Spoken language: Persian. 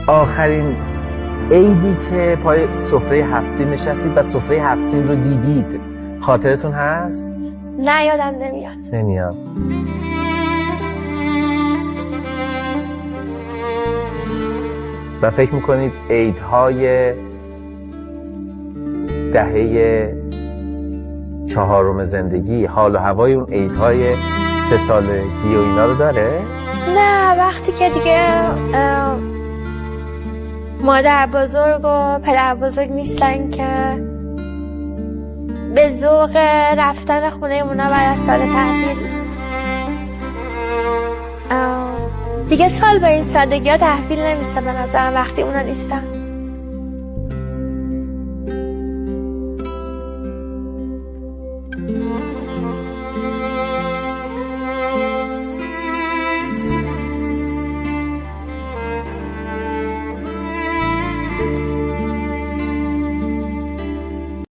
آخرین عیدی که پای سفره 7 سین نشستید و سفره 7 سین رو دیدید خاطرتون هست؟ نه یادم نمیاد. و فکر میکنید عیدهای دهه 4 زندگی حال و هوای اون عیدهای 3 سالگی و اینا رو داره؟ نه وقتی که دیگه مادر بزرگ و پدر بزرگ نیستن که به ذوق رفتن خونه اونا بعد از سال تحویل دیگه سال به این سادگی ها تحویل نمیشه به نظرم وقتی اونا نیستن.